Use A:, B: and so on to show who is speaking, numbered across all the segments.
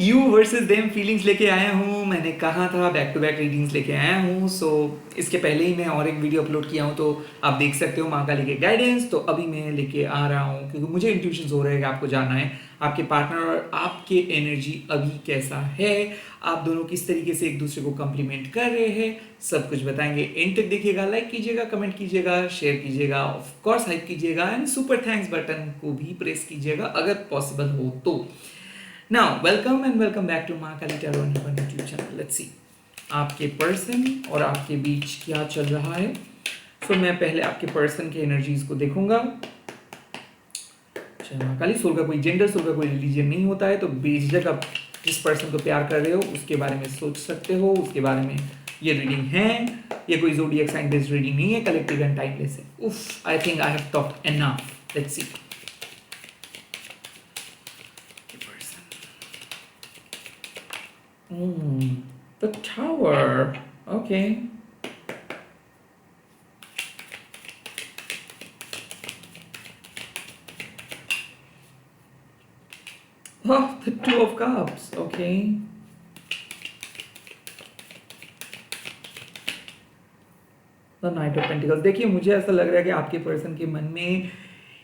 A: You versus them feelings लेके आया हूँ। मैंने कहा था बैक टू बैक रीडिंग्स लेके आया हूँ। सो इसके पहले ही मैं और एक वीडियो अपलोड किया हूँ, तो आप देख सकते हो माँ काली के गाइडेंस। तो अभी मैं लेके आ रहा हूँ क्योंकि मुझे इंट्यूशंस हो रहे हैं कि आपको जानना है आपके पार्टनर और आपके एनर्जी अभी कैसा है, आप दोनों किस तरीके से एक दूसरे को कम्प्लीमेंट कर रहे हैं, सब कुछ बताएंगे। एंड तक देखिएगा, लाइक कीजिएगा, कमेंट कीजिएगा, शेयर कीजिएगा, ऑफ कोर्स हाइप कीजिएगा एंड सुपर थैंक्स बटन को भी प्रेस कीजिएगा अगर पॉसिबल हो तो। Now, welcome and welcome back to Mahakali tarot and human YouTube channel. Let's see आपके पर्सन और आपके बीच क्या चल रहा है। सो मैं पहले आपके पर्सन के एनर्जीज को देखूंगा। महाकाली, सोल का कोई जेंडर, सोल का कोई रिलीजन नहीं होता है, तो बेझिझक आप जिस पर्सन को प्यार कर रहे हो उसके बारे में सोच सकते हो, उसके बारे में ये रीडिंग है। ये कोई ज़ोडिएक साइन बेस्ड रीडिंग नहीं है, कलेक्टिव एंड टाइमलेस है। उफ, I think I have talked enough. Let's see. The tower. Okay. Oh, the Two of Cups. Okay. The Knight of Pentacles. देखिए, मुझे ऐसा लग रहा है कि आपके पर्सन के मन में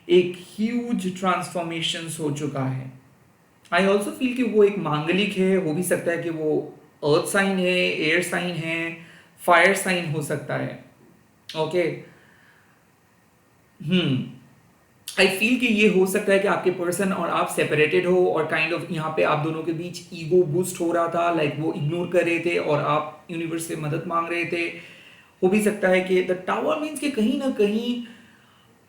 A: एक ह्यूज ट्रांसफॉर्मेशन हो चुका है। आई ऑल्सो फील कि वो एक मांगलिक है। हो भी सकता है कि वो अर्थ साइन है, एयर साइन है, फायर साइन हो सकता है। ओके। आई फील कि ये हो सकता है कि आपके पर्सन और आप सेपरेटेड हो और काइंड ऑफ यहाँ पे आप दोनों के बीच ईगो बूस्ट हो रहा था। लाइक वो इग्नोर कर रहे थे और आप यूनिवर्स से मदद मांग रहे थे। हो भी सकता है कि द टावर मीन्स कि कहीं ना कहीं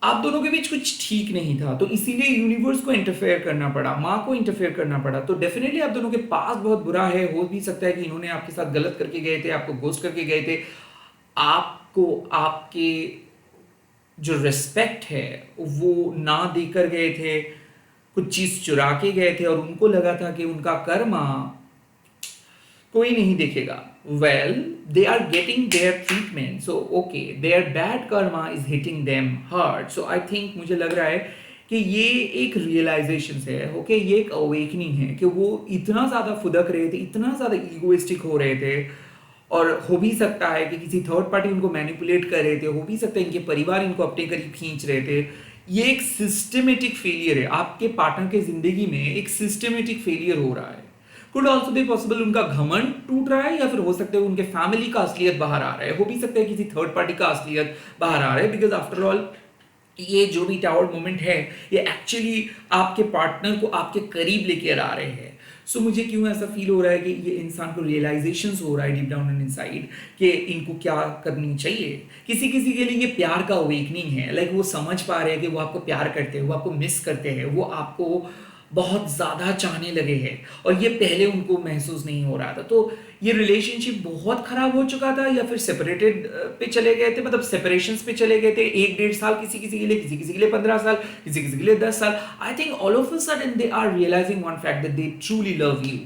A: आप दोनों के बीच कुछ ठीक नहीं था, तो इसीलिए यूनिवर्स को इंटरफेयर करना पड़ा, माँ को इंटरफेयर करना पड़ा। तो डेफिनेटली आप दोनों के पास बहुत बुरा है। हो भी सकता है कि इन्होंने आपके साथ गलत करके गए थे, आपको घोस्ट करके गए थे, आपको आपके जो रिस्पेक्ट है वो ना देकर गए थे, कुछ चीज चुरा के गए थे और उनको लगा था कि उनका कर्मा कोई नहीं देखेगा। Well, they are getting their treatment, so okay, their bad karma is hitting them hard. So I think मुझे लग रहा है कि ये एक रियलाइजेशन है, ओके, ये एक अवेकनिंग है कि वो इतना ज़्यादा फुदक रहे थे, इतना ज़्यादा ईगोइस्टिक हो रहे थे। और हो भी सकता है कि किसी थर्ड पार्टी उनको मैनिपुलेट कर रहे थे, हो भी सकता है इनके परिवार इनको अपने करीब खींच रहे थे। ये एक सिस्टमेटिक फेलियर है, आपके पार्टनर के जिंदगी में एक सिस्टमेटिक फेलियर हो रहा है। कुड ऑल्सो बी पॉसिबल उनका घमंड टूट रहा है, या फिर हो सकता है उनके फैमिली का असलियत बाहर आ रहा है। हो भी सकता है किसी थर्ड पार्टी का असलियत बाहर आ रहा है, बिकॉज आफ्टर ऑल ये जो भी टावर मोमेंट है ये एक्चुअली आपके पार्टनर को आपके करीब लेकर आ रहे हैं। सो मुझे क्यों ऐसा फील हो रहा है कि ये इंसान को रियलाइजेशन हो रहा है डीप डाउन एंड इनसाइड कि इनको क्या करनी चाहिए। किसी किसी के लिए ये प्यार का अवेकनिंग है। लाइक वो समझ पा रहे हैं कि वो आपको प्यार करते हैं, वो आपको मिस करते हैं, वो आपको बहुत ज़्यादा चाहने लगे हैं और ये पहले उनको महसूस नहीं हो रहा था। तो ये रिलेशनशिप बहुत ख़राब हो चुका था या फिर सेपरेटेड पे चले गए थे, मतलब सेपरेशंस पे चले गए थे। 1-1.5 साल किसी किसी के लिए, किसी किसी के लिए 15 साल, किसी किसी के लिए 10 साल। I think all of a sudden they are realizing one fact that they truly love you.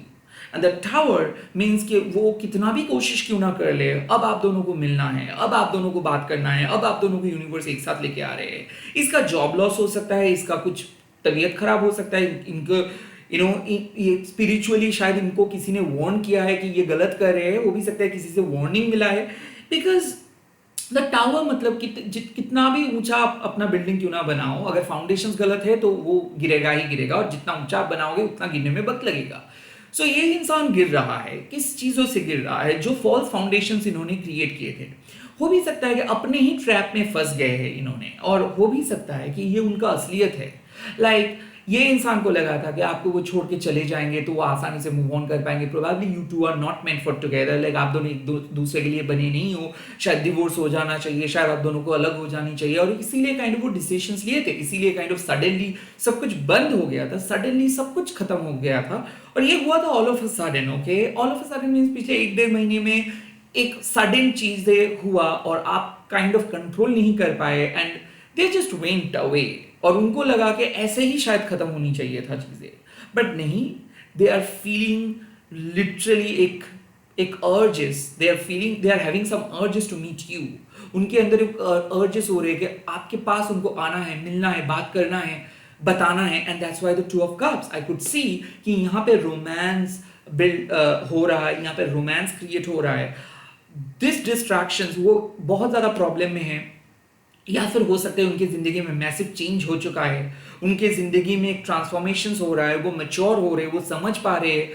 A: And the tower means कि वो कितना भी कोशिश क्यों ना कर ले, अब आप दोनों को मिलना है, अब आप दोनों को बात करना है, अब आप दोनों को यूनिवर्स एक साथ लेके आ रहे हैं। इसका जॉब लॉस हो सकता है, इसका कुछ तबीयत खराब हो सकता है, इनको ये स्पिरिचुअली शायद इनको किसी ने वार्न किया है कि ये गलत कर रहे हैं। वो भी सकता है किसी से वार्निंग मिला है, बिकॉज द टावर मतलब कितना भी ऊंचा आप अपना बिल्डिंग क्यों ना बनाओ, अगर फाउंडेशन गलत है तो वो गिरेगा ही गिरेगा, और जितना ऊंचा आप बनाओगे उतना गिरने में वक्त लगेगा। सो ये इंसान गिर रहा है, किस चीजों से गिर रहा है? जो फॉल्स फाउंडेशन इन्होंने क्रिएट किए थे। हो भी सकता है कि अपने ही ट्रैप में फंस गए हैं इन्होंने, और हो भी सकता है कि ये उनका असलियत है। लाइक ये इंसान को लगा था कि आपको वो छोड़ के चले जाएंगे तो वो आसानी से मूव ऑन कर पाएंगे। Probably you two are not meant for together. Like आप दोनों एक दूसरे के लिए बने नहीं हो, शायद डिवोर्स हो जाना चाहिए, शायद आप दोनों को अलग हो जानी चाहिए, और इसीलिए काइंड ऑफ वो डिसीजंस लिए थे। इसीलिए काइंड ऑफ सडनली सब कुछ बंद हो गया था, सडनली सब कुछ खत्म हो गया था। और ये हुआ था all of a sudden. Okay, all of a sudden means पिछले 1-1.5 महीने में एक सडन चीज हुआ और आप काइंड ऑफ कंट्रोल नहीं कर पाए, and they just went away. और उनको लगा कि ऐसे ही शायद खत्म होनी चाहिए था चीजें, बट नहीं। दे आर फीलिंग लिटरली एक urges, they are feeling, they are having some urges to meet you. उनके अंदर एक अर्जेस हो रहे हैं कि आपके पास उनको आना है, मिलना है, बात करना है, बताना है, and that's why the two of cups I could see कि यहाँ पे रोमांस बिल्ड हो रहा है, यहाँ पे रोमांस क्रिएट हो रहा है। दिस डिस्ट्रैक्शंस वो बहुत ज़्यादा प्रॉब्लम में है, या फिर हो सकता है उनकी ज़िंदगी में मैसिव चेंज हो चुका है, उनके ज़िंदगी में एक ट्रांसफॉर्मेशन हो रहा है, वो मैच्योर हो रहे हैं, वो समझ पा रहे हैं,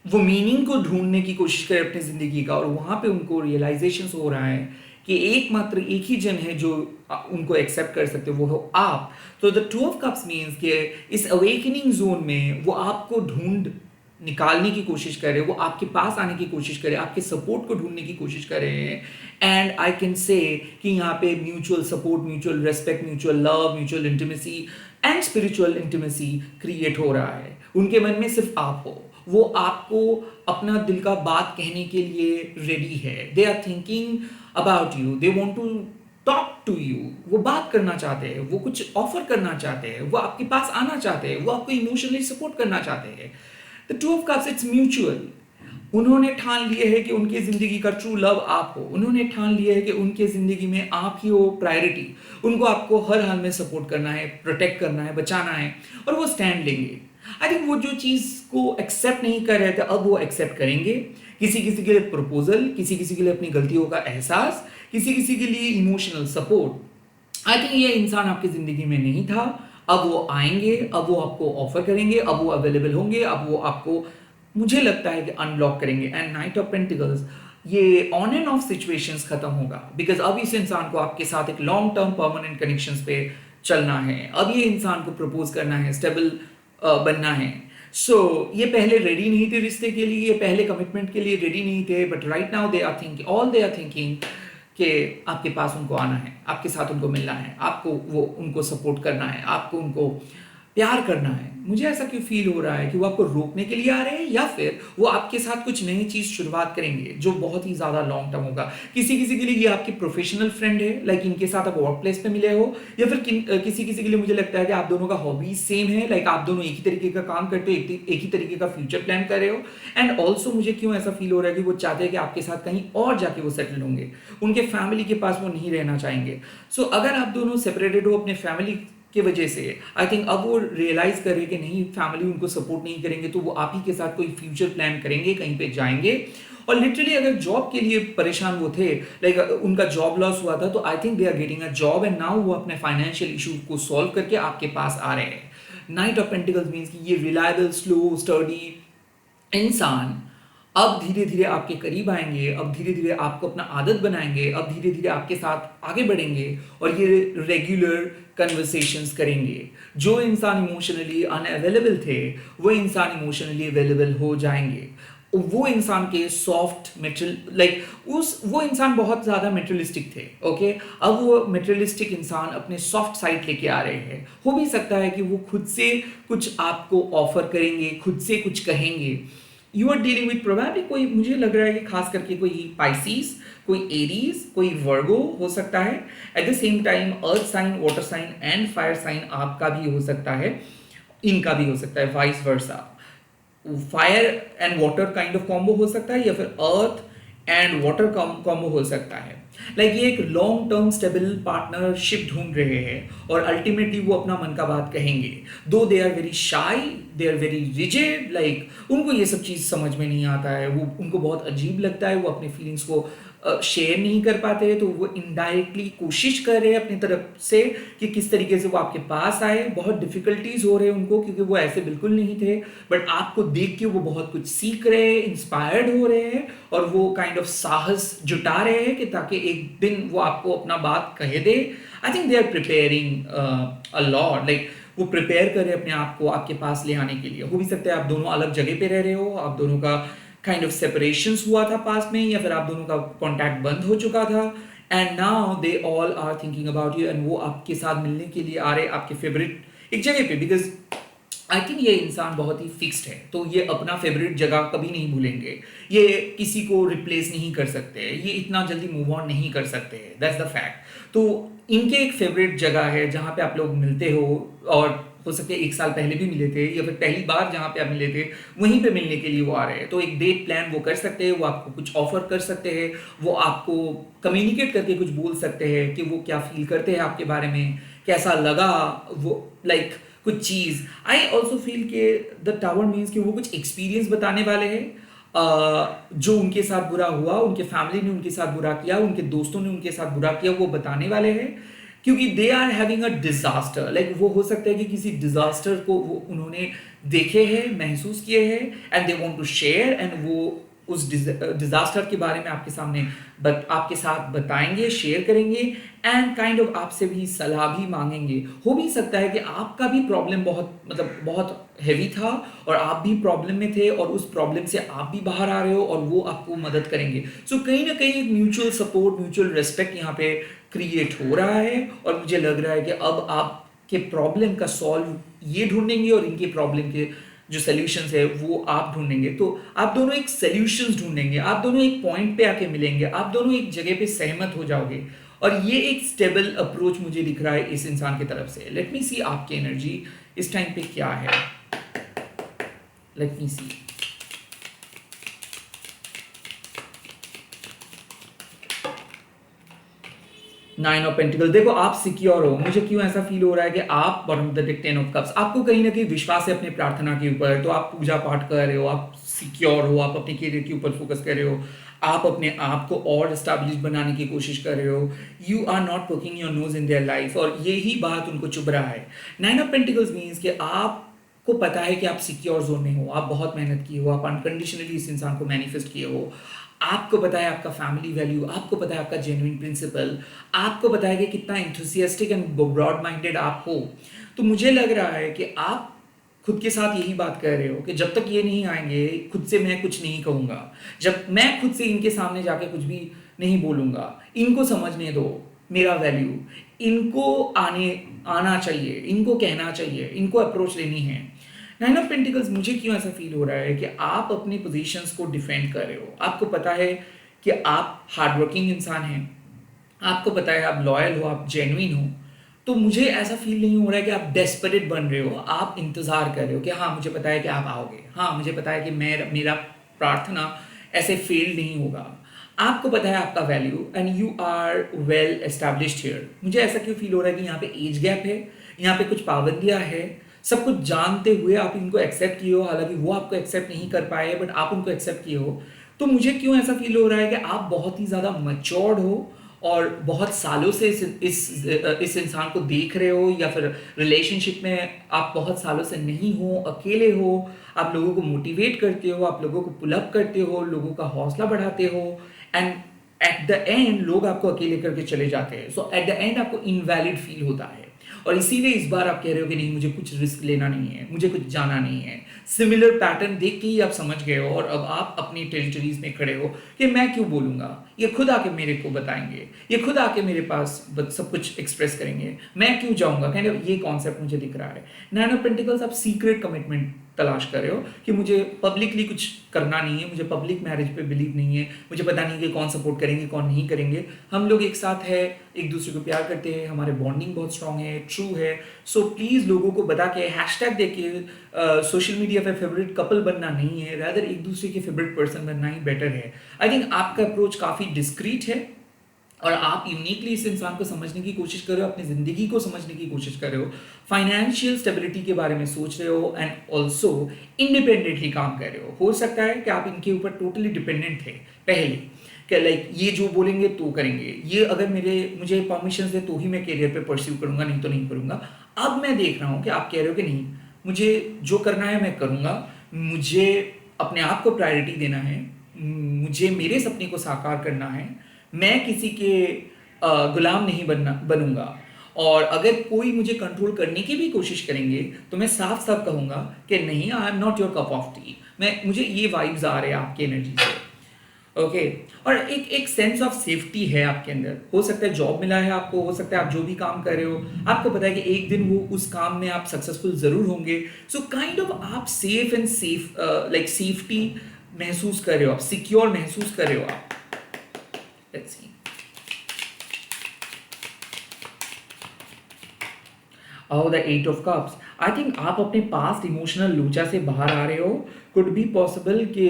A: वो मीनिंग को ढूंढने की कोशिश करें अपनी ज़िंदगी का, और वहाँ पे उनको रियलाइजेशन हो रहा है कि एकमात्र एक ही जन है जो उनको एक्सेप्ट कर सकते हो, वो हो आप। तो the two of cups means कि इस अवेकनिंग जोन में वो आपको ढूंढ निकालने की कोशिश कर रहे हैं, वो आपके पास आने की कोशिश कर रहे हैं, आपके सपोर्ट को ढूंढने की कोशिश कर रहे हैं। एंड आई कैन से कि यहाँ पे mutual support, mutual respect, mutual love, mutual intimacy and spiritual intimacy create हो रहा है। उनके मन में सिर्फ आप हो, वो आपको अपना दिल का बात कहने के लिए रेडी है। They are thinking about you, they want to talk to you, वो बात करना चाहते हैं, वो कुछ ऑफर करना चाहते हैं, वो आपके पास आना चाहते हैं, वो आपको इमोशनली सपोर्ट करना चाहते हैं। The two of cups it's mutual. उन्होंने ठान लिए है कि उनकी जिंदगी का ट्रू लव आप हो, उन्होंने ठान लिया है कि उनके जिंदगी में आप ही हो प्रायोरिटी, उनको आपको हर हाल में सपोर्ट करना है, प्रोटेक्ट करना है, बचाना है, और वो स्टैंड लेंगे। आई थिंक वो जो चीज़ को एक्सेप्ट नहीं कर रहे थे अब वो एक्सेप्ट करेंगे। किसी किसी के लिए प्रपोजल, किसी किसी के लिए अपनी गलतियों का एहसास, किसी किसी के लिए इमोशनल सपोर्ट। आई थिंक ये इंसान आपकी ज़िंदगी में नहीं था, अब वो आएंगे, अब वो आपको ऑफर करेंगे, अब वो अवेलेबल होंगे, अब वो आपको, मुझे लगता है कि अनलॉक करेंगे। एंड नाइट ऑफ पेंटिकल्स, ये ऑन एंड ऑफ सिचुएशंस खत्म होगा, बिकॉज अब इस इंसान को आपके साथ एक लॉन्ग टर्म परमानेंट कनेक्शंस पे चलना है, अब ये इंसान को प्रपोज करना है, स्टेबल बनना है। सो ये पहले रेडी नहीं थे रिश्ते के लिए, ये पहले कमिटमेंट के लिए रेडी नहीं थे, but right now they are thinking, all they are thinking कि आपके पास उनको आना है, आपके साथ उनको मिलना है, आपको वो उनको सपोर्ट करना है, आपको उनको प्यार करना है। मुझे ऐसा क्यों फील हो रहा है कि वो आपको रोकने के लिए आ रहे हैं, या फिर वो आपके साथ कुछ नई चीज़ शुरुआत करेंगे जो बहुत ही ज़्यादा लॉन्ग टर्म होगा। किसी किसी के लिए ये आपकी प्रोफेशनल फ्रेंड है, लाइक इनके साथ आप वर्क प्लेस पे मिले हो, या फिर किसी किसी के लिए मुझे लगता है कि आप दोनों का हॉबीज सेम है, लाइक आप दोनों एक ही तरीके का काम करते हो, एक ही तरीके का फ्यूचर प्लान कर रहे हो। एंड ऑल्सो मुझे क्यों ऐसा फील हो रहा है कि वो चाहते हैं कि आपके साथ कहीं और जाके वो सेटल होंगे, उनके फैमिली के पास वो नहीं रहना चाहेंगे। सो अगर आप दोनों सेपरेटेड हो अपने फैमिली की वजह से, आई थिंक अब वो रियलाइज करें कि नहीं, फैमिली उनको सपोर्ट नहीं करेंगे, तो वो आप ही के साथ कोई फ्यूचर प्लान करेंगे, कहीं पे जाएंगे। और लिटरली अगर जॉब के लिए परेशान वो थे, लाइक उनका जॉब लॉस हुआ था, तो I think they are getting a job, and now वो अपने फाइनेंशियल इशू को सॉल्व करके आपके पास आ रहे हैं। नाइट ऑफ पेंटिकल्स मीन्स कि ये रिलायबल, स्लो, स्टडी इंसान अब धीरे धीरे आपके करीब आएंगे, अब धीरे धीरे आपको अपना आदत बनाएंगे, अब धीरे धीरे आपके साथ आगे बढ़ेंगे, और ये रेगुलर कन्वर्सेशंस करेंगे। जो इंसान इमोशनली अनअवेलेबल थे, वो इंसान इमोशनली अवेलेबल हो जाएंगे। वो इंसान के सॉफ्ट मेटल, लाइक वो इंसान बहुत ज़्यादा मेटेरियलिस्टिक थे, ओके, अब वो मेटेरियलिस्टिक इंसान अपने सॉफ्ट साइड लेके आ रहे हैं। हो भी सकता है कि वो खुद से कुछ आपको ऑफर करेंगे, खुद से कुछ कहेंगे। You are dealing with probably कोई, मुझे लग रहा है कि खास करके कोई पाइसिस, कोई एरीज, कोई वर्गो हो सकता है। At the same time earth sign, water sign and fire sign आपका भी हो सकता है, इनका भी हो सकता है, vice versa. Fire and water kind of combo हो सकता है, या फिर अर्थ एंड वाटर कॉम्बो हो सकता है। लाइक ये एक लॉन्ग टर्म स्टेबल पार्टनरशिप ढूंढ रहे हैं, और अल्टीमेटली वो अपना मन का बात कहेंगे। दो दे are very shy, they are very rigid, like उनको ये सब चीज़ समझ में नहीं आता है, वो उनको बहुत अजीब लगता है, वो अपने फीलिंग्स को शेयर नहीं कर पाते हैं, तो वो इनडायरेक्टली कोशिश कर रहे हैं अपनी तरफ से कि किस तरीके से वो आपके पास आए। बहुत डिफिकल्टीज हो रहे हैं उनको, क्योंकि वो ऐसे बिल्कुल नहीं थे, बट आपको देख के वो बहुत कुछ सीख रहे हैं, इंस्पायर्ड हो रहे हैं, और वो काइंड ऑफ साहस जुटा रहे हैं कि ताकि एक दिन वो आपको अपना बात कह दे। I think they are preparing a lot, like वो प्रिपेयर कर रहे हैं अपने आप को आपके पास ले आने के लिए। हो भी सकता है आप दोनों अलग जगह पे रह रहे हो, आप दोनों का काइंड ऑफ सेपरेशंस हुआ था पास में, या फिर आप दोनों का कॉन्टैक्ट बंद हो चुका था, and now they all are thinking about you, and वो आपके साथ मिलने के लिए आ रहे आपके फेवरेट एक जगह पे। बिकॉज आई थिंक ये इंसान बहुत ही फिक्स्ड है, तो ये अपना फेवरेट जगह कभी नहीं भूलेंगे, ये किसी को रिप्लेस नहीं कर सकते, ये इतना जल्दी मूव ऑन नहीं कर सकते, दैट्स द फैक्ट। तो इनके एक फेवरेट जगह है जहाँ पे आप लोग मिलते हो, और हो सकते हैं 1 साल पहले भी मिले थे, या फिर पहली बार जहाँ पे आप मिले थे वहीं पे मिलने के लिए वो आ रहे हैं। तो एक डेट प्लान वो कर सकते हैं, वो आपको कुछ ऑफर कर सकते हैं, वो आपको कम्युनिकेट करके कुछ बोल सकते हैं कि वो क्या फील करते हैं आपके बारे में, कैसा लगा वो, लाइक कुछ चीज़। आई ऑल्सो फील कि द टावर मीन्स कि वो कुछ एक्सपीरियंस बताने वाले हैं, जो उनके साथ बुरा हुआ, उनके फैमिली ने उनके साथ बुरा किया, उनके दोस्तों ने उनके साथ बुरा किया, वो बताने वाले हैं। क्योंकि they are having a disaster, like वो हो सकता है कि किसी डिजास्टर को वो उन्होंने देखे हैं, महसूस किए हैं, and they want to share, and वो उस डिजास्टर के बारे में आपके सामने आपके साथ बताएंगे, शेयर करेंगे, एंड काइंड ऑफ आपसे भी सलाह भी मांगेंगे। हो भी सकता है कि आपका भी प्रॉब्लम बहुत मतलब बहुत हैवी था और आप भी प्रॉब्लम में थे, और उस प्रॉब्लम से आप भी बाहर आ रहे हो और वो आपको मदद करेंगे। सो कहीं ना कहीं म्यूचुअल सपोर्ट, म्यूचुअल रेस्पेक्ट यहाँ पे क्रिएट हो रहा है, और मुझे लग रहा है कि अब आपके प्रॉब्लम का सॉल्व ये ढूंढेंगे और इनके प्रॉब्लम के जो सोल्यूशंस है वो आप ढूंढेंगे। तो आप दोनों एक सोल्यूशंस ढूंढेंगे, आप दोनों एक पॉइंट पे आके मिलेंगे, आप दोनों एक जगह पे सहमत हो जाओगे, और ये एक स्टेबल अप्रोच मुझे दिख रहा है इस इंसान की तरफ से। लेट मी सी आपकी एनर्जी इस टाइम पे क्या है। Let me see. Nine of pentacles, देखो आप सिक्योर हो। मुझे क्यों ऐसा फील हो रहा है कि आप bottom of the deck, ten of cups, आपको कहीं ना कहीं विश्वास है अपने प्रार्थना के ऊपर, तो आप पूजा पाठ कर रहे हो, आप सिक्योर हो, आप अपने करियर के ऊपर फोकस कर रहे हो, आप अपने आप को और स्टैब्लिश बनाने की कोशिश कर रहे हो। You are not poking your nose in their life, और यही बात उनको चुभ रहा है। नाइन ऑफ पेंटिकल्स मीन्स कि आपको पता है कि आप सिक्योर जोन में हो, आप बहुत मेहनत किए हो, आप अनकंडीशनली इस इंसान को मैनिफेस्ट किए हो, आपको पता है आपका फैमिली वैल्यू, आपको पता है आपका जेन्युइन प्रिंसिपल, आपको पता है कि कितना इंथुसियास्टिक एंड ब्रॉड माइंडेड आप हो। तो मुझे लग रहा है कि आप खुद के साथ यही बात कर रहे हो कि जब तक ये नहीं आएंगे, खुद से मैं कुछ नहीं कहूँगा, जब मैं खुद से इनके सामने जाके कुछ भी नहीं बोलूँगा, इनको समझने दो मेरा वैल्यू, इनको आना चाहिए, इनको कहना चाहिए, इनको अप्रोच लेनी है। नाइन ऑफ पेंटिकल्स, मुझे क्यों ऐसा फील हो रहा है कि आप अपनी पोजीशंस को डिफेंड कर रहे हो। आपको पता है कि आप हार्डवर्किंग इंसान हैं, आपको पता है आप लॉयल हो, आप जेन्युइन हो। तो मुझे ऐसा फील नहीं हो रहा है कि आप डेस्परेट बन रहे हो, आप इंतज़ार कर रहे हो कि हाँ मुझे पता है कि आप आओगे, हाँ मुझे पता है कि मेरा प्रार्थना ऐसे फेल नहीं होगा। आपको पता है आपका value, and you are well established here. मुझे ऐसा क्यों फील हो रहा है कि यहाँ पे एज गैप है, यहाँ पे कुछ पाबंदियाँ है, सब कुछ जानते हुए आप इनको एक्सेप्ट किए हो, हालांकि वो आपको एक्सेप्ट नहीं कर पाए, बट आप उनको एक्सेप्ट किए हो। तो मुझे क्यों ऐसा फील हो रहा है कि आप बहुत ही ज़्यादा मच्योर्ड हो, और बहुत सालों से इस इंसान को देख रहे हो, या फिर रिलेशनशिप में आप बहुत सालों से नहीं हो, अकेले हो, आप लोगों को मोटिवेट करते हो, आप लोगों को पुल अप करते हो, लोगों का हौसला बढ़ाते हो, एंड एट द एंड लोग आपको अकेले करके चले जाते हैं। सो एट द एंड आपको इनवैलिड फील होता है, और इसीलिए इस बार आप कह रहे हो कि नहीं मुझे कुछ रिस्क लेना नहीं है, मुझे कुछ जाना नहीं है। सिमिलर पैटर्न देख के ही आप समझ गए हो, और अब आप अपनी टेरिटरीज में खड़े हो कि मैं क्यों बोलूँगा, ये खुद आके मेरे को बताएंगे, ये खुद आके मेरे पास सब कुछ एक्सप्रेस करेंगे, मैं क्यों जाऊँगा। काइंड ऑफ ये कॉन्सेप्ट मुझे दिख रहा है। नाइन ऑफ पेंटिकल्स, आप सीक्रेट कमिटमेंट तलाश कर रहे हो कि मुझे पब्लिकली कुछ करना नहीं है, मुझे पब्लिक मैरिज पे बिलीव नहीं है, मुझे पता नहीं कि कौन सपोर्ट करेंगे कौन नहीं करेंगे, हम लोग एक साथ है, एक दूसरे को प्यार करते हैं, हमारे बॉन्डिंग बहुत स्ट्रांग है, ट्रू है। सो प्लीज़ लोगों को बता के हैशटैग दे के सोशल मीडिया पे फेवरेट कपल बनना नहीं है, रादर एक दूसरे के फेवरेट पर्सन बनना ही बेटर है। आई थिंक आपका अप्रोच काफ़ी डिस्क्रीट है, और आप यूनिकली इस इंसान को समझने की कोशिश कर रहे हो, अपनी ज़िंदगी को समझने की कोशिश कर रहे हो, फाइनेंशियल स्टेबिलिटी के बारे में सोच रहे हो, एंड ऑल्सो इंडिपेंडेंटली काम कर रहे हो सकता है कि आप इनके ऊपर टोटली डिपेंडेंट थे पहले, कि लाइक ये जो बोलेंगे तो करेंगे, ये अगर मुझे परमिशन दे तो ही मैं करियर पे परस्यू करूँगा, नहीं तो नहीं करूँगा। अब मैं देख रहा हूँ कि आप कह रहे हो कि नहीं, मुझे जो करना है मैं करूँगा, मुझे अपने आप को प्रायोरिटी देना है, मुझे मेरे सपने को साकार करना है, मैं किसी के गुलाम नहीं बनूंगा, और अगर कोई मुझे कंट्रोल करने की भी कोशिश करेंगे तो मैं साफ साफ कहूँगा कि नहीं, I am not your cup of T. मुझे ये वाइब्स आ रहे हैं आपकी एनर्जी से। ओके, और एक सेंस ऑफ सेफ्टी है आपके अंदर। हो सकता है जॉब मिला है आपको, हो सकता है आप जो भी काम कर रहे हो आपको पता है कि एक दिन वो उस काम में आप सक्सेसफुल जरूर होंगे। सो काइंड ऑफ आप safe and safe, like safety महसूस कर रहे हो, आप सिक्योर महसूस कर रहे हो आप। Let's see. The eight of cups, I think आप अपने पास्ट इमोशनल लोचा से बाहर आ रहे हो। कुड बी पॉसिबल कि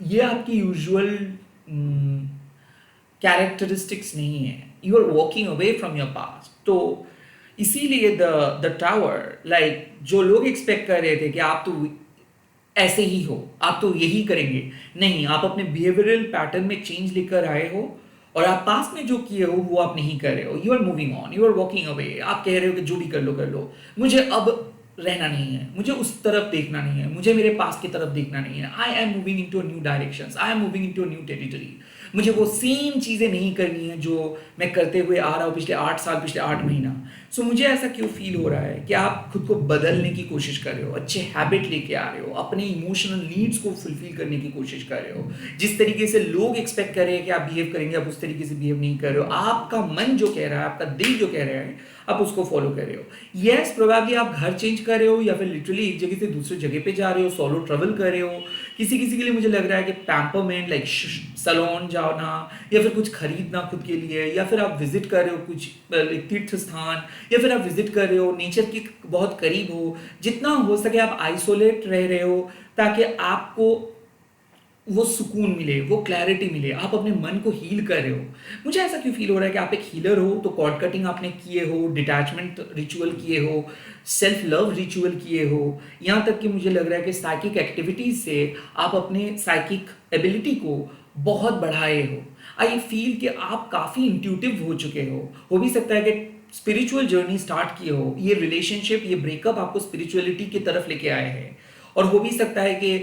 A: ये आपकी यूजुअल कैरेक्टरिस्टिक्स नहीं है, you are walking away from your past. तो इसीलिए द टावर, लाइक जो लोग एक्सपेक्ट कर रहे थे कि आप तो ऐसे ही हो, आप तो यही करेंगे, नहीं, आप अपने बिहेवियरल पैटर्न में चेंज लेकर आए हो और आप पास्ट में जो किए हो वो आप नहीं कर रहे हो, you are moving on, you are walking away, आप कह रहे हो कि जो भी कर लो, मुझे अब रहना नहीं है, मुझे उस तरफ देखना नहीं है, मुझे मेरे पास की तरफ देखना नहीं है, I am moving into new direction, I am moving into new territory, मुझे वो सेम चीज़ें नहीं करनी है जो मैं करते हुए आ रहा हूँ पिछले 8 साल, पिछले 8 महीना। सो मुझे ऐसा क्यों फील हो रहा है कि आप खुद को बदलने की कोशिश कर रहे हो, अच्छे हैबिट लेके आ रहे हो, अपने इमोशनल नीड्स को फुलफिल करने की कोशिश कर रहे हो, जिस तरीके से लोग एक्सपेक्ट कर रहे हैं कि आप बिहेव करेंगे आप उस तरीके से बिहेव नहीं कर रहे हो, आपका मन जो कह रहा है, आपका दिल जो कह रहा है आप उसको फॉलो कर रहे हो। यस, प्रोबेबली आप घर चेंज कर रहे हो या फिर लिटरली एक जगह से दूसरी जगह पे जा रहे हो, सोलो ट्रेवल कर रहे हो, किसी किसी के लिए मुझे लग रहा है कि पैम्परमेंट लाइक सलोन जाना या फिर कुछ खरीदना खुद के लिए, या फिर आप विजिट कर रहे हो कुछ तीर्थ स्थान, या फिर आप विजिट कर रहे हो नेचर के बहुत करीब हो, जितना हो सके आप आइसोलेट रह रहे हो ताकि आपको वो सुकून मिले, वो क्लैरिटी मिले, आप अपने मन को हील कर रहे हो। मुझे ऐसा क्यों फील हो रहा है कि आप एक हीलर हो, तो कॉर्ड कटिंग आपने किए हो, डिटैचमेंट रिचुअल किए हो, सेल्फ लव रिचुअल किए हो, यहाँ तक कि मुझे लग रहा है कि साइकिक एक्टिविटीज से आप अपने साइकिक एबिलिटी को बहुत बढ़ाए हो। आई फील कि आप काफ़ी इंट्यूटिव हो चुके हो भी सकता है कि स्पिरिचुअल जर्नी स्टार्ट किए हो, ये रिलेशनशिप, ये ब्रेकअप आपको स्पिरिचुअलिटी की तरफ लेके आए हैं, और हो भी सकता है कि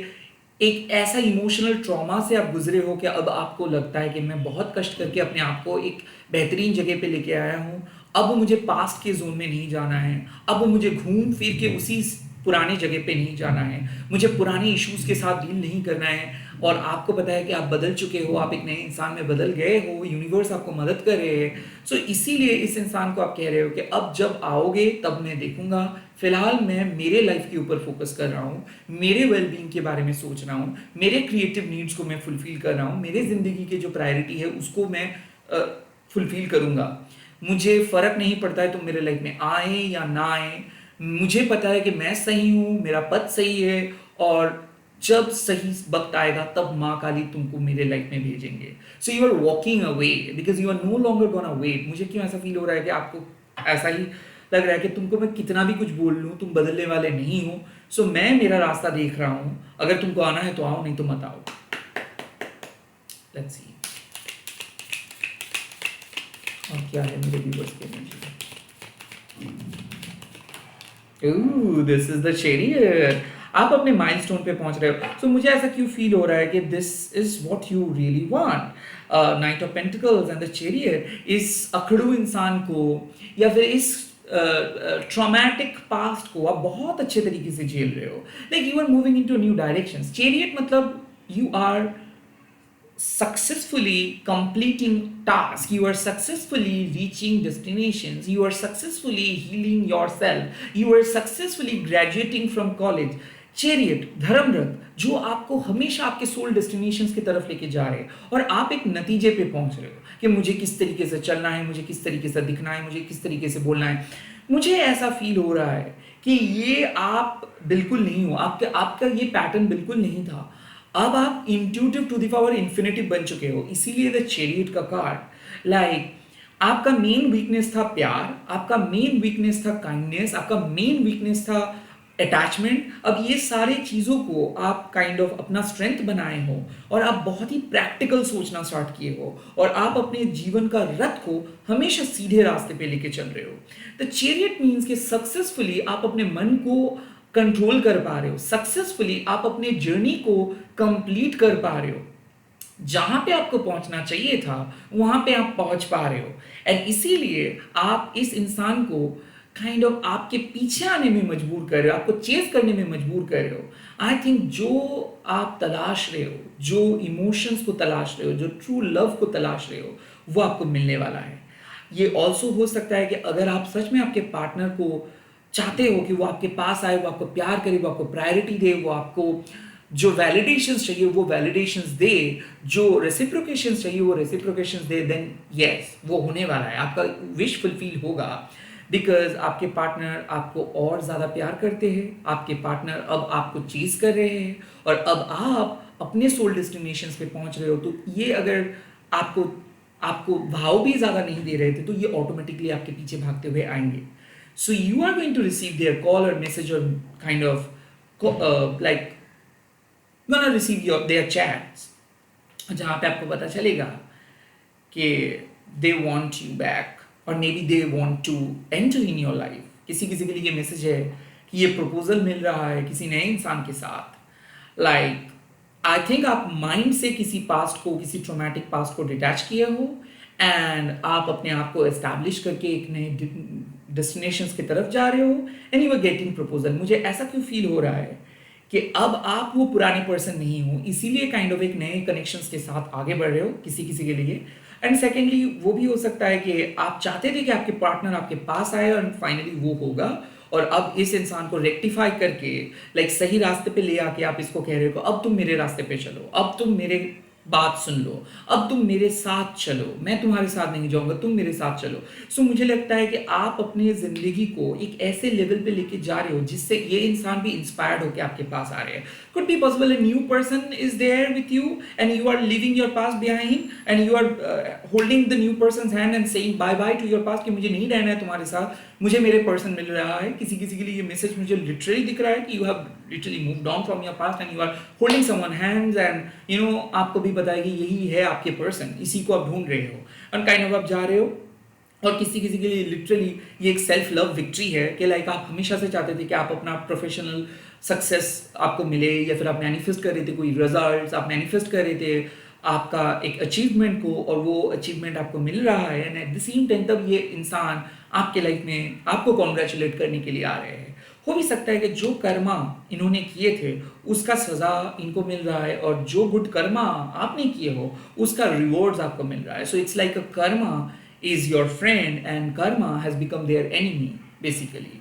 A: एक ऐसा इमोशनल ट्रॉमा से आप गुजरे हो कि अब आपको लगता है कि मैं बहुत कष्ट करके अपने आप को एक बेहतरीन जगह पे लेके आया हूँ, अब मुझे पास्ट के जोन में नहीं जाना है, अब मुझे घूम फिर के उसी पुरानी जगह पे नहीं जाना है, मुझे पुराने इश्यूज के साथ डील नहीं करना है। और आपको पता है कि आप बदल चुके हो, आप एक नए इंसान में बदल गए हो, यूनिवर्स आपको मदद कर रहे हैं। सो इसीलिए इस इंसान को आप कह रहे हो कि अब जब आओगे तब मैं देखूंगा, फिलहाल मैं मेरे लाइफ के ऊपर फोकस कर रहा हूँ, मेरे वेलबींग के बारे में सोच रहा हूँ, मेरे क्रिएटिव नीड्स को मैं फुलफिल कर रहा हूँ, मेरे ज़िंदगी की जो प्रायोरिटी है उसको मैं फुलफिल करूँगा। मुझे फ़र्क नहीं पड़ता है तुम मेरे लाइफ में आए या ना आए, मुझे पता है कि मैं सही हूँ, मेरा पथ सही है, और जब सही वक्त आएगा तब माँ काली तुमको मेरे लाइफ में भेजेंगे। So you are walking away because you are no longer gonna wait. मुझे क्यों ऐसा फील हो रहा है कि आपको ऐसा ही लग रहा है कि तुमको मैं कितना भी कुछ बोल लूँ तुम बदलने वाले नहीं हो। सो मैं मेरा रास्ता देख रहा हूँ, अगर तुमको आना है तो आओ, नहीं तो मत आओ। लेट्स सी और क्या है मेरे व्यूअर्स के लिए। Ooh, this is the chariot. आप अपने माइलस्टोन पे पहुंच रहे हो। सो मुझे ऐसा क्यों फील हो रहा है कि this is what you really want. Night of pentacles and the chariot इस अखड़ू इंसान को या फिर इस ट्रॉमेटिक पास्ट को आप बहुत अच्छे तरीके से झेल रहे हो, like you are moving into new directions. Chariot मतलब you are successfully completing tasks, you are successfully reaching destinations, you are successfully healing yourself, you are successfully graduating from college। Chariot धर्मरथ जो आपको हमेशा आपके सोल डेस्टिनेशंस की तरफ लेके जा रहे हैं, और आप एक नतीजे पे पहुंच रहे हो कि मुझे किस तरीके से चलना है, मुझे किस तरीके से दिखना है, मुझे किस तरीके से बोलना है। मुझे ऐसा फील हो रहा है कि ये आप बिल्कुल नहीं हो, आपका ये पैटर्न बिल्कुल नहीं था। अब आप intuitive to the power infinity बन चुके हो, इसीलिए द चैरियट का कार्ड, लाइक आपका मेन वीकनेस था प्यार, आपका मेन वीकनेस था काइंडनेस, आपका मेन वीकनेस था अटैचमेंट। अब ये सारे चीज़ों को आप काइंड ऑफ अपना स्ट्रेंथ बनाए हो, और आप बहुत ही प्रैक्टिकल सोचना स्टार्ट किए हो, और आप अपने जीवन का रथ को हमेशा सीधे रास्ते पे लेके चल रहे हो। द चैरियट मीन्स कि सक्सेसफुली आप अपने मन को कंट्रोल कर पा रहे हो, सक्सेसफुली आप अपने जर्नी को कंप्लीट कर पा रहे हो, जहां पे आपको पहुंचना चाहिए था वहां पे आप पहुंच पा रहे हो। एंड इसीलिए आप इस इंसान को काइंड ऑफ आपके पीछे आने में मजबूर कर रहे हो, आपको चेस करने में मजबूर कर रहे हो। आई थिंक जो आप तलाश रहे हो, जो इमोशंस को तलाश रहे हो, जो ट्रू लव को तलाश रहे हो, वो आपको मिलने वाला है। ये ऑल्सो हो सकता है कि अगर आप सच में आपके पार्टनर को चाहते हो कि वो आपके पास आए, वो आपको प्यार करे, वो आपको प्रायोरिटी दे, वो आपको जो वैलिडेशंस चाहिए वो वैलिडेशंस दे, जो रेसिप्रोकेशंस चाहिए वो रेसिप्रोकेशंस दे, देन यस वो होने वाला है, आपका विश फुलफिल होगा। बिकॉज आपके पार्टनर आपको और ज़्यादा प्यार करते हैं, आपके पार्टनर अब आपको चीज़ कर रहे हैं, और अब आप अपने सोल डेस्टिनेशंस पे पहुंच रहे हो। तो ये अगर आपको आपको भाव भी ज़्यादा नहीं दे रहे थे तो ये ऑटोमेटिकली आपके पीछे भागते हुए आएंगे। So you are going to receive their call or message or kind of like gonna receive their chats, जहाँ पे आपको पता चलेगा कि दे वॉन्ट यू बैक और may be they want to enter in your life. किसी किसी के लिए ये मैसेज है कि ये प्रपोजल मिल रहा है किसी नए इंसान के साथ। लाइक आई थिंक आप माइंड से किसी पास्ट को, किसी ट्रोमैटिक पास्ट को डिटैच किए हो एंड आप अपने आप को एस्टैब्लिश करके एक नए डेस्टिनेशंस की तरफ जा रहे हो and you are getting proposal. मुझे ऐसा क्यों फील हो रहा है कि अब आप वो पुराने पर्सन नहीं हो, इसीलिए काइंड ऑफ एक नए कनेक्शंस के साथ आगे बढ़ रहे हो किसी किसी के लिए। एंड सेकेंडली वो भी हो सकता है कि आप चाहते थे कि आपके पार्टनर आपके पास आए और फाइनली वो होगा, और अब इस इंसान को रेक्टिफाई करके लाइक सही रास्ते पे ले आके आप इसको कह रहे हो अब तुम मेरे रास्ते पे चलो, अब तुम मेरे बात सुन लो, अब तुम मेरे साथ चलो, मैं तुम्हारे साथ नहीं जाऊंगा, तुम मेरे साथ चलो। सो मुझे लगता है कि आप अपनी जिंदगी को एक ऐसे लेवल पे लेके जा रहे हो जिससे ये इंसान भी इंस्पायर्ड होकर आपके पास आ रहे हैं। Could be possible a new person is there with you and you are leaving your past behind and you are holding the new person's hand and saying bye bye to your past कि मुझे नहीं रहना है तुम्हारे साथ, मुझे मेरे person मिल रहा है। किसी किसी के लिए ये मैसेज मुझे लिटरली दिख रहा है कि you have literally moved on from your past and you are holding someone hands and you know आपको भी पता है कि यही है आपके पर्सन, इसी को आप ढूंढ रहे हो एंड काइंड ऑफ आप जा रहे हो। और किसी किसी के लिए लिटरली ये एक सेल्फ लव विक्ट्री है कि लाइक आप हमेशा से चाहते थे कि आप अपना प्रोफेशनल सक्सेस आपको मिले, या फिर आप मैनिफेस्ट कर रहे थे कोई रिजल्ट्स, आप मैनिफेस्ट कर रहे थे आपका एक अचीवमेंट को, और वो अचीवमेंट आपको मिल रहा है and eight the same time तब ये इंसान आपके लाइफ में आपको कॉन्ग्रेचुलेट करने के लिए आ रहे हैं। हो भी सकता है कि जो कर्मा इन्होंने किए थे उसका सजा इनको मिल रहा है, और जो गुड कर्मा आपने किए हो उसका रिवॉर्ड्स आपको मिल रहा है। So it's like a Karma is your friend and karma has become their enemy basically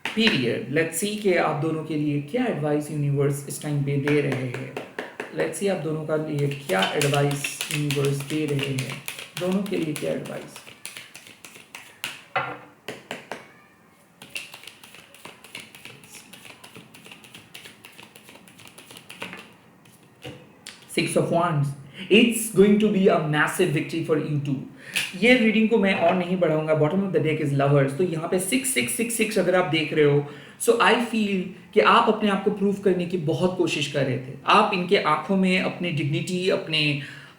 A: period। let's see कि आप दोनों के लिए क्या एडवाइस यूनिवर्स इस टाइम पे दे रहे हैं। let's see आप दोनों का लिए क्या एडवाइस यूनिवर्स दे रहे हैं, दोनों के लिए क्या advice. Six of Wands, it's going to be a massive victory for you too। ये रीडिंग को मैं और नहीं बढ़ाऊंगा। Bottom of the deck is lovers, तो यहाँ पे 6 अगर आप देख रहे हो, सो आई फील कि आप अपने आप को प्रूव करने की बहुत कोशिश कर रहे थे। आप इनके आंखों में अपनी डिग्निटी, अपने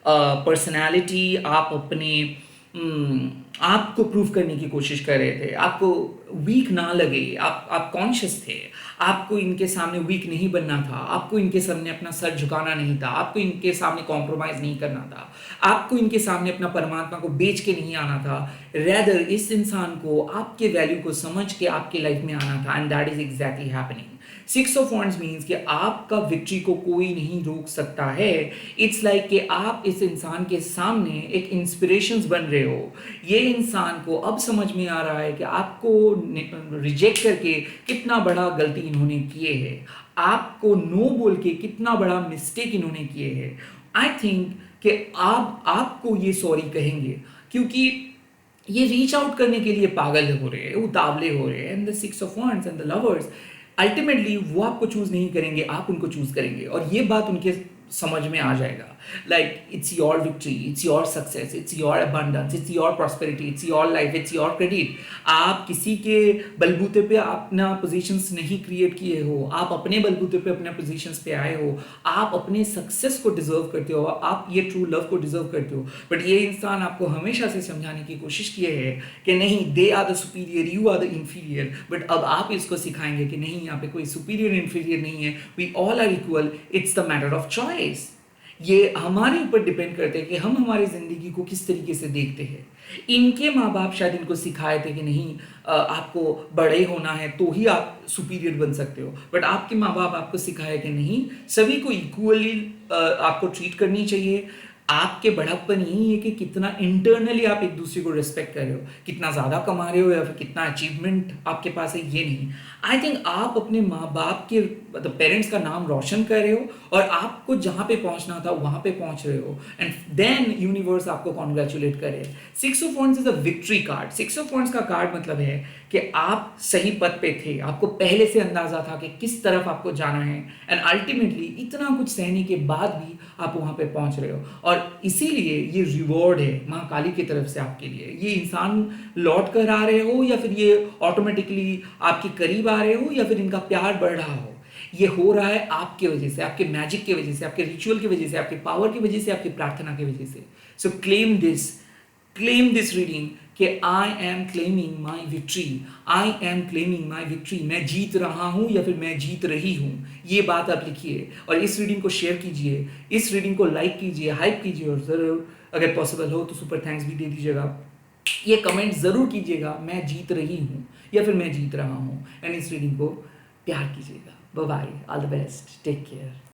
A: पर्सनैलिटी, आप अपने आपको प्रूव करने की कोशिश कर रहे थे, आपको वीक ना लगे, आप कॉन्शियस थे, आपको इनके सामने वीक नहीं बनना था, आपको इनके सामने अपना सर झुकाना नहीं था, आपको इनके सामने कॉम्प्रोमाइज़ नहीं करना था, आपको इनके सामने अपना परमात्मा को बेच के नहीं आना था। रैदर इस इंसान को आपके वैल्यू को समझ के आपके लाइफ में आना था, and that is exactly happening. 6 of wands means कि आपका विक्ट्री को कोई नहीं रोक सकता है। इट्स लाइक कि आप इस इंसान के सामने एक इंस्पिरेशंस बन रहे हो। ये इंसान को अब समझ में आ रहा है कि आपको रिजेक्ट करके कितना बड़ा गलती इन्होंने किए है, आपको नो बोल के कितना बड़ा मिस्टेक इन्होंने किए है। आई थिंक कि आप आपको ये सॉरी कहेंगे, क्योंकि ये रीच आउट करने के लिए पागल हो रहे हैं, उतावले हो रहे हैं। And the 6 of wands and the lovers, ultimately वो आपको चूज नहीं करेंगे, आप उनको चूज करेंगे, और ये बात उनके समझ में आ जाएगा। Like it's your victory, it's your success, it's your abundance, it's your prosperity, it's your life, it's your credit. आप किसी के बलबूते पे अपना पोजीशंस नहीं क्रिएट किए हो, आप अपने बलबूते पे अपने पोजीशंस पे आए हो, आप अपने सक्सेस को डिजर्व करते हो, आप ये ट्रू लव को डिजर्व करते हो। बट ये इंसान आपको हमेशा से समझाने की कोशिश किए है कि नहीं, they are the superior, you are the inferior. But अब आप इसको सिखाएंगे कि नहीं, यहाँ पे कोई सुपीरियर इंफीरियर नहीं है, we all are equal, it's the matter of choice. ये हमारे ऊपर डिपेंड करते हैं कि हम हमारी जिंदगी को किस तरीके से देखते हैं। इनके माँ बाप शायद इनको सिखाए थे कि नहीं, आपको बड़े होना है तो ही आप सुपीरियर बन सकते हो, बट आपके माँ बाप आपको सिखाए कि नहीं, सभी को इक्वली आपको ट्रीट करनी चाहिए। आपके बड़प्पन यही है कि कितना इंटरनली आप एक दूसरे को रिस्पेक्ट कर रहे हो, कितना ज़्यादा कमा रहे हो या फिर कितना अचीवमेंट आपके पास है, ये नहीं। आई थिंक आप अपने माँ बाप के, मतलब पेरेंट्स का नाम रोशन कर रहे हो, और आपको जहाँ पे पहुँचना था वहाँ पे पहुँच रहे हो, एंड देन यूनिवर्स आपको कॉन्ग्रेचुलेट करे। 6 of wands is a victory card. 6 of wands का कार्ड मतलब है कि आप सही पथ पे थे, आपको पहले से अंदाजा था कि किस तरफ आपको जाना है, एंड अल्टीमेटली इतना कुछ सहने के बाद भी आप वहां पे पहुंच रहे हो। और इसीलिए ये रिवॉर्ड है माँ काली की तरफ से आपके लिए। ये इंसान लौट कर आ रहे हो या फिर ये ऑटोमेटिकली आपके करीब आ रहे हो या फिर इनका प्यार बढ़ रहा हो, ये हो रहा है आपके वजह से, आपके मैजिक की वजह से, आपके रिचुअल की वजह से, आपके पावर की वजह से, आपकी प्रार्थना की वजह से। सो क्लेम दिस रीडिंग कि I am claiming my victory, I am claiming my victory, मैं जीत रहा हूं या फिर मैं जीत रही हूं। ये बात आप लिखिए और इस रीडिंग को शेयर कीजिए, इस रीडिंग को लाइक कीजिए, हाइप कीजिए, और ज़रूर अगर पॉसिबल हो तो सुपर थैंक्स भी दे दीजिएगा। ये कमेंट ज़रूर कीजिएगा, मैं जीत रही हूँ या फिर मैं जीत रहा हूँ, एंड इस रीडिंग को प्यार कीजिएगा। Bye bye, all the best, take care.